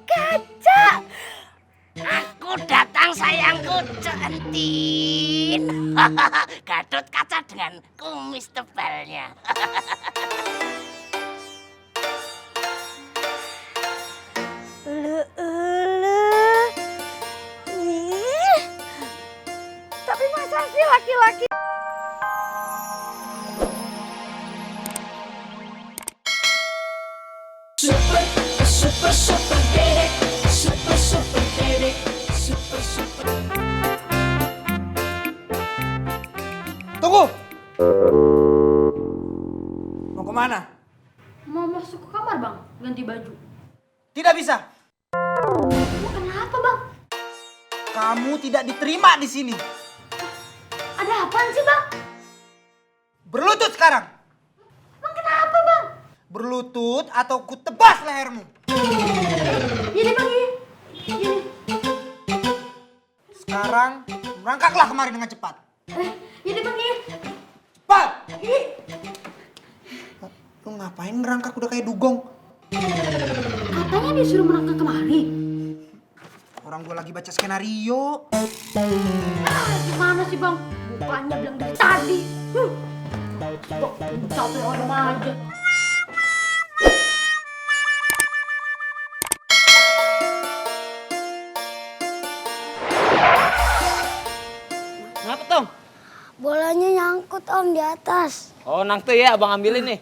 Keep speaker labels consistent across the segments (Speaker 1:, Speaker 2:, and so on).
Speaker 1: kaca. Aku datang sayangku Centin. Gatot kaca dengan kumis tebalnya. Tapi masa sih laki-laki
Speaker 2: Super dedek, super dedek, super.
Speaker 3: Tunggu! Mau kemana?
Speaker 4: Mau masuk ke kamar bang, ganti baju.
Speaker 3: Tidak bisa.
Speaker 4: Kenapa bang?
Speaker 3: Kamu tidak diterima di sini.
Speaker 4: Ada apaan sih bang?
Speaker 3: Berlutut sekarang.
Speaker 4: Bang kenapa bang?
Speaker 3: Berlutut atau ku tebas lehermu.
Speaker 4: Ini bang ini.
Speaker 3: Sekarang merangkaklah kemari dengan cepat.
Speaker 4: Ini bang ini.
Speaker 3: Cepat! Lu ngapain merangkak udah kayak dugong?
Speaker 4: Katanya disuruh merangkak kemari.
Speaker 3: Orang gua lagi baca skenario.
Speaker 4: Gimana sih bang? Bukannya bilang dari tadi. Capek orang aja.
Speaker 5: Kenapa, Tong?
Speaker 1: bolanya nyangkut om di atas.
Speaker 5: Oh, nang tuh ya, abang ambilin nih.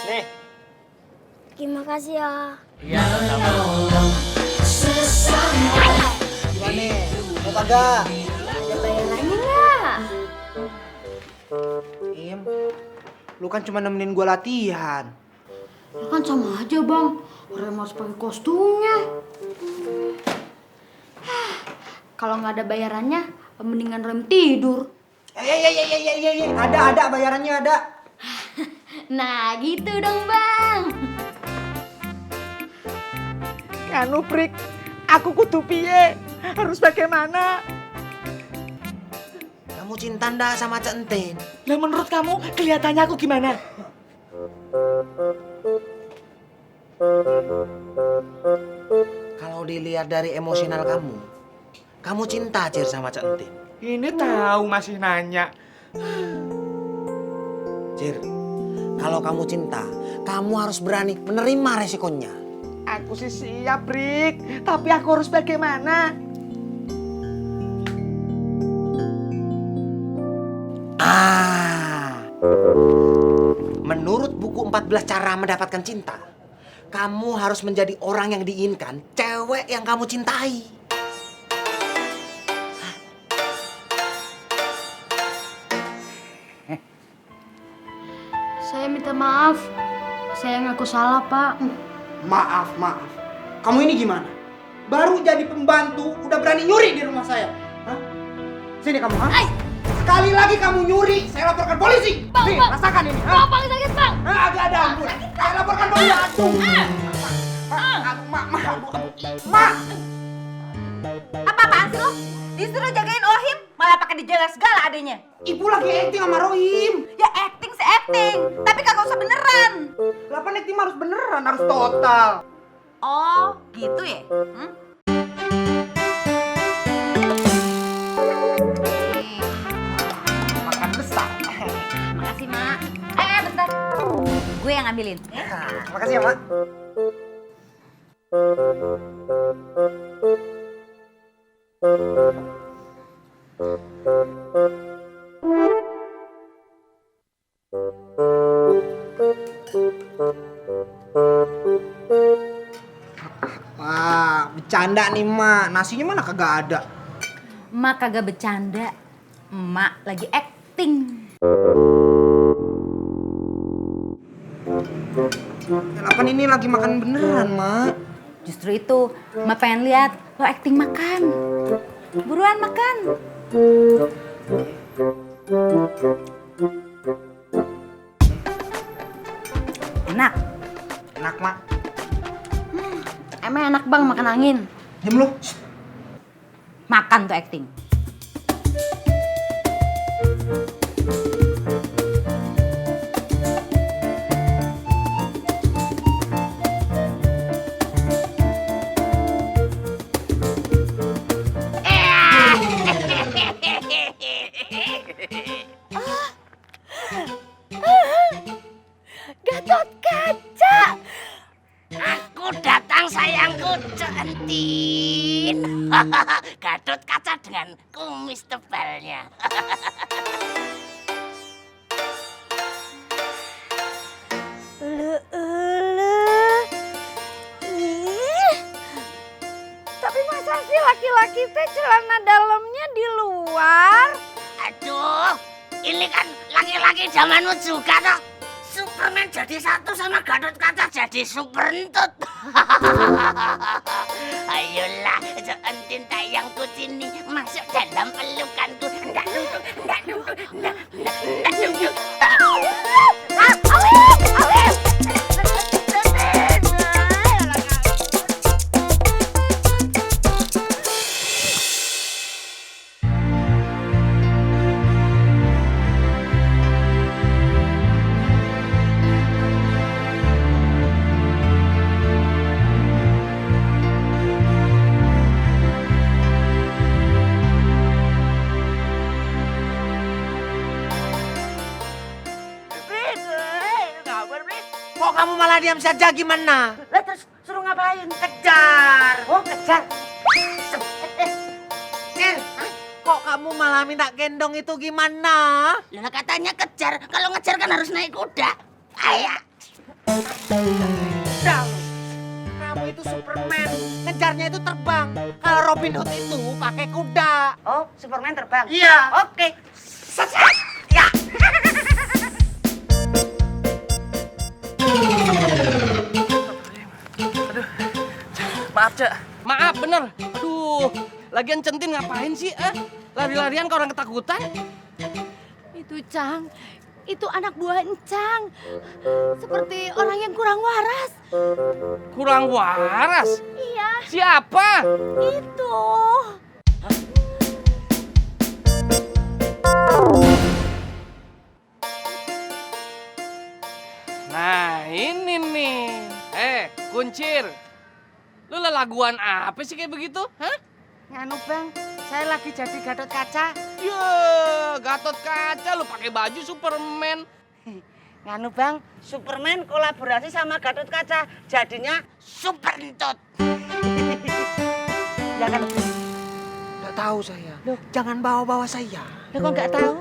Speaker 5: Nih.
Speaker 1: Terima kasih ya.
Speaker 5: Iya, sama.
Speaker 3: Gimana nih? Mau kagak?
Speaker 1: Ada bayarannya nggak?
Speaker 3: Im, lu kan cuma nemenin gua latihan.
Speaker 4: Ya kan sama aja bang. Orang harus pakai kostumnya. Kalau nggak ada bayarannya, mendingan rem tidur.
Speaker 3: Ada bayarannya ada.
Speaker 4: Nah gitu dong bang.
Speaker 6: Anu Prik, aku kudu piye? Harus bagaimana?
Speaker 3: Kamu cinta ndak sama Centin?
Speaker 6: Lah menurut kamu kelihatannya aku gimana?
Speaker 3: Kalau dilihat dari emosional kamu cinta Cir sama Centin.
Speaker 6: Ini tahu masih nanya.
Speaker 3: Cir, kalau kamu cinta, kamu harus berani menerima resikonya.
Speaker 6: Aku sih siap, Prik. Tapi aku harus bagaimana?
Speaker 3: Menurut buku 14 cara mendapatkan cinta, kamu harus menjadi orang yang diinginkan cewek yang kamu cintai.
Speaker 4: Saya minta maaf. Saya ngaku salah pak.
Speaker 3: Maaf. Kamu ini gimana? Baru jadi pembantu, udah berani nyuri di rumah saya. Hah? Sini kamu, ha? Sekali lagi kamu nyuri, saya laporkan polisi. Nih, rasakan ini. Ha?
Speaker 4: Bang sakit bang.
Speaker 3: Agak ada ampun. Saya laporkan polisi. Aduh. Mak.
Speaker 7: Apa-apaan sih lo? Disuruh jagain Ohim, malah pakai dijaga segala adanya.
Speaker 3: Ibu lagi acting sama Rohim.
Speaker 7: Ya acting se-acting, tapi kagak usah beneran.
Speaker 3: Lapan acting harus beneran, harus total.
Speaker 7: Oh, gitu ya?
Speaker 3: Makan besar.
Speaker 7: Makasih, Mak. Bentar. Gue yang ngambilin.
Speaker 3: Makasih ya, Mak. Wah, bercanda nih, Mak. Nasinya mana kagak ada.
Speaker 7: Mak kagak bercanda. Emak lagi acting.
Speaker 3: Delapan ini lagi makan beneran, Mak.
Speaker 7: Justru itu, Mak pengen lihat lo acting makan. Buruan makan. Enak.
Speaker 3: Enak, Mak.
Speaker 4: Emang enak bang makan angin.
Speaker 3: Diam lu.
Speaker 7: Makan tuh acting.
Speaker 1: Gatot Kaca.
Speaker 2: Aku datang sayangku Centin. Gatot Kaca dengan kumis tebalnya.
Speaker 1: Tapi masa sih laki-laki teh celana dalamnya di luar?
Speaker 2: Aduh, ini kan laki-laki zamanmu juga toh. Superman jadi satu sama Gatot Kaca jadi Superentut. Ayolah, Centin tayangku sini masuk dalam pelukanku. Ndak duduk, ndak duduk, ndak duduk.
Speaker 1: Alif!
Speaker 6: Kok kamu malah diam saja gimana?
Speaker 2: Lah terus suruh ngapain?
Speaker 6: Kejar.
Speaker 2: Oh, kejar.
Speaker 6: Cil, kok kamu malah minta gendong itu gimana?
Speaker 2: Lah katanya kejar. Kalau ngejar kan harus naik kuda. Ayah.
Speaker 6: Dang. Kamu itu Superman, ngejarnya itu terbang. Kalau Robin Hood itu pakai kuda.
Speaker 2: Oh, Superman terbang.
Speaker 6: Iya.
Speaker 2: Oke. Seset. Ya.
Speaker 6: Maaf, Cek.
Speaker 8: Maaf bener. Aduh, lagian Centin ngapain sih? Lari-larian ke orang ketakutan?
Speaker 4: Itu Cang, itu anak buah Encang. Seperti orang yang kurang waras.
Speaker 8: Kurang waras?
Speaker 4: Iya,
Speaker 8: Siapa?
Speaker 4: itu.
Speaker 8: Nah, ini nih. Kuncir. Lu lelaguan apa sih kayak begitu? Hah?
Speaker 2: Nganu Bang, saya lagi jadi Gatot Kaca.
Speaker 8: Ya, Gatot Kaca lu pakai baju Superman.
Speaker 2: Nganu Bang, Superman kolaborasi sama Gatot Kaca. Jadinya Superentut. Ya kan?
Speaker 6: Nggak tahu saya. Jangan bawa-bawa saya.
Speaker 2: Lo kok nggak tahu?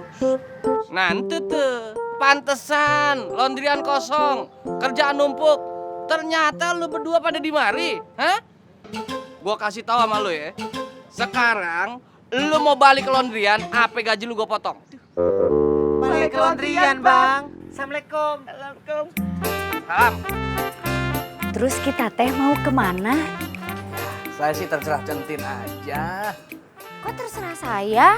Speaker 8: Nanti tuh, pantesan laundryan kosong, kerjaan numpuk. Ternyata lu berdua pada di mari, hah? Gua kasih tahu sama lu ya. Sekarang lu mau balik ke laundryan, apa gaji lu gua potong.
Speaker 6: Balik ke laundryan, Bang.
Speaker 2: Assalamualaikum. Assalamualaikum.
Speaker 8: Salam.
Speaker 7: Terus kita teh mau kemana?
Speaker 5: Saya sih terserah Centin aja.
Speaker 7: Kok terserah saya?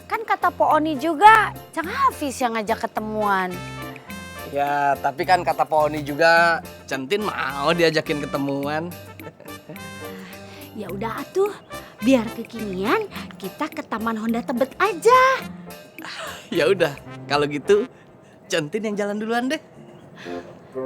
Speaker 7: Kan kata Po Oni juga, Cang Hafiz yang ngajak ketemuan.
Speaker 5: Ya, tapi kan kata Pak Oni juga
Speaker 8: Centin mau diajakin ketemuan.
Speaker 7: Ya udah atuh, biar kekinian kita ke Taman Honda Tebet aja.
Speaker 8: Ya udah, kalau gitu Centin yang jalan duluan deh.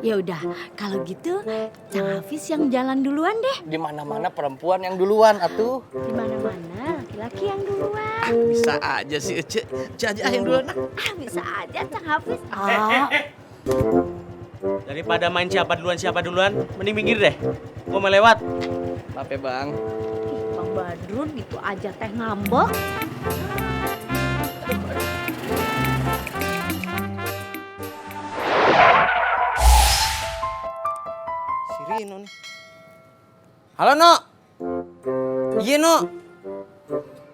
Speaker 7: Ya udah, kalau gitu Cang Hafiz yang jalan duluan deh.
Speaker 5: di mana-mana perempuan yang duluan atuh.
Speaker 7: Di mana-mana laki-laki yang duluan.
Speaker 8: Bisa aja sih, Ece aja yang duluan.
Speaker 7: Ah, bisa aja Cang Hafiz.
Speaker 5: Daripada main siapa duluan, mending minggir deh. Gua mau lewat.
Speaker 8: Maaf ya, Bang.
Speaker 7: Bang Badrun gitu aja teh ngambek.
Speaker 5: Si Rino nih. Halo, No. Iya, No.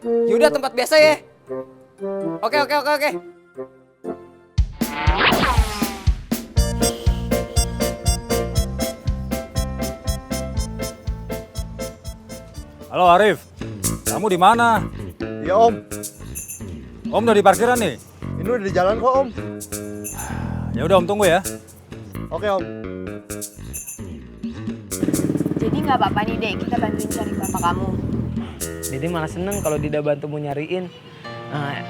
Speaker 5: Yaudah tempat biasa ya. Oke.
Speaker 9: Halo Arif, kamu di mana?
Speaker 10: Ya Om,
Speaker 9: Om udah di parkiran nih.
Speaker 10: ini udah di jalan kok Om.
Speaker 9: Ya udah Om tunggu ya.
Speaker 10: Oke Om.
Speaker 7: Jadi nggak apa-apa nih Dek, kita bantuin cari bapak kamu.
Speaker 5: Dede malah seneng kalau Dida bantu mau nyariin.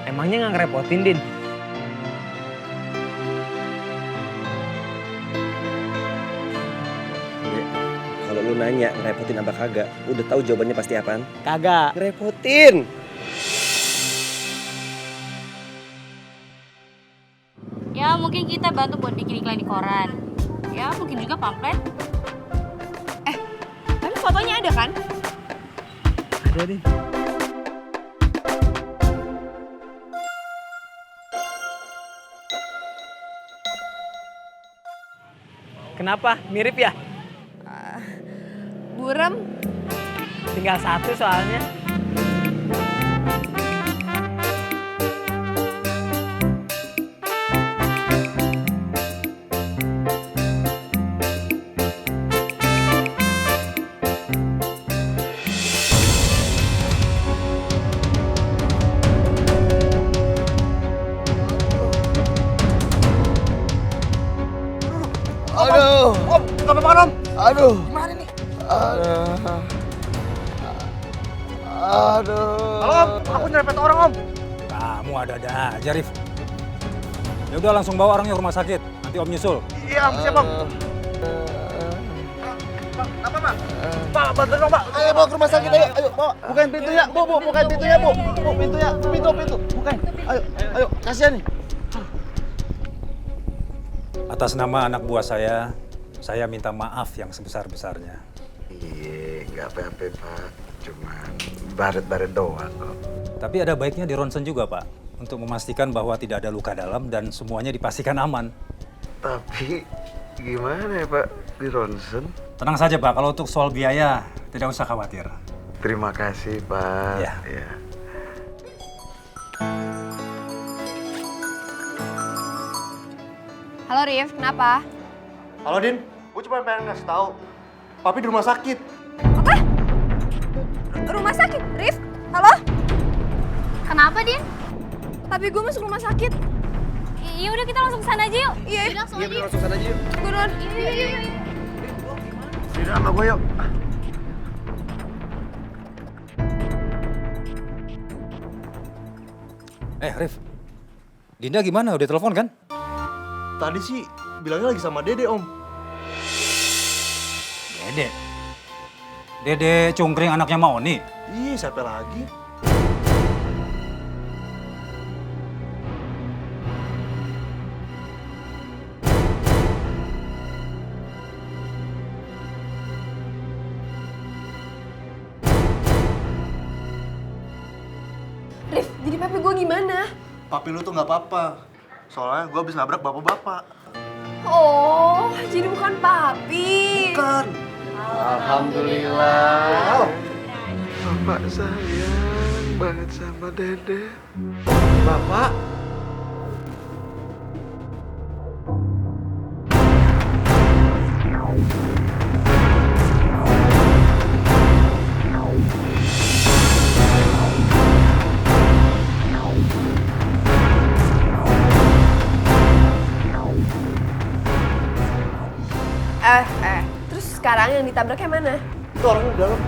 Speaker 5: Emangnya nggak ngerepotin, Din?
Speaker 11: Kalau lu nanya ngerepotin apa kagak, udah tahu jawabannya pasti apaan?
Speaker 5: Kagak.
Speaker 11: Ngerepotin.
Speaker 4: Ya mungkin kita bantu buat bikin iklan di koran. Ya, mungkin juga pamflet. Tapi fotonya ada kan?
Speaker 5: Ada deh. Kenapa? Mirip ya?
Speaker 4: Burem.
Speaker 5: Tinggal satu soalnya.
Speaker 10: Aduh.
Speaker 3: Om, gak apa-apa Om.
Speaker 10: Aduh.
Speaker 3: Gimana nih?
Speaker 10: Aduh.
Speaker 3: Halo Om, aku nyerempet orang Om.
Speaker 9: Kamu ada-ada aja, Rif. Ya udah langsung bawa orangnya ke rumah sakit. Nanti Om nyusul.
Speaker 3: Iya Om, siap Om. Apa Pak? Pak, bantuin dong Pak.
Speaker 10: Ayo bawa ke rumah sakit, ayo bawa. Bukain pintunya, Bu, bukain pintunya, Bu. Bu, pintunya, pintu. Bukain. Ayo, kasihan nih.
Speaker 9: Atas nama anak buah saya minta maaf yang sebesar-besarnya.
Speaker 12: Iya, nggak apa-apa Pak. Cuma baret-baret doang kok.
Speaker 9: Tapi ada baiknya di ronsen juga, Pak. Untuk memastikan bahwa tidak ada luka dalam dan semuanya dipastikan aman.
Speaker 12: Tapi gimana ya Pak di ronsen?
Speaker 9: Tenang saja, Pak. Kalau untuk soal biaya, tidak usah khawatir.
Speaker 12: Terima kasih Pak.
Speaker 9: Ya.
Speaker 12: Ya.
Speaker 4: Halo Rif, kenapa?
Speaker 3: Halo Din, gue cuma pengen ngasih tahu. Papi di rumah sakit.
Speaker 4: Apa? Rumah sakit? Rif, halo? Kenapa, Din? Papi gue masuk rumah sakit. Iya udah kita langsung ke sana aja yuk. Iya, langsung aja.
Speaker 10: Langsung sana aja yuk.
Speaker 4: Turun. Iya.
Speaker 10: Sini sama gue yuk.
Speaker 9: Rif. Dinda gimana? Udah telepon kan?
Speaker 10: Tadi sih bilangnya lagi sama Dede, Om.
Speaker 9: Dede? Dede cungkring anaknya Maoni?
Speaker 10: Ih, siapa lagi?
Speaker 4: Rif, jadi papi gue gimana?
Speaker 10: Papi lu tuh nggak apa-apa. Soalnya gue habis nabrak bapak-bapak.
Speaker 4: Oh, jadi bukan papi.
Speaker 10: Bukan.
Speaker 12: Alhamdulillah. Bapak sayang banget sama Dede.
Speaker 10: Bapak?
Speaker 4: Terus sekarang yang ditabraknya mana?
Speaker 10: Itu orangnya di dalam.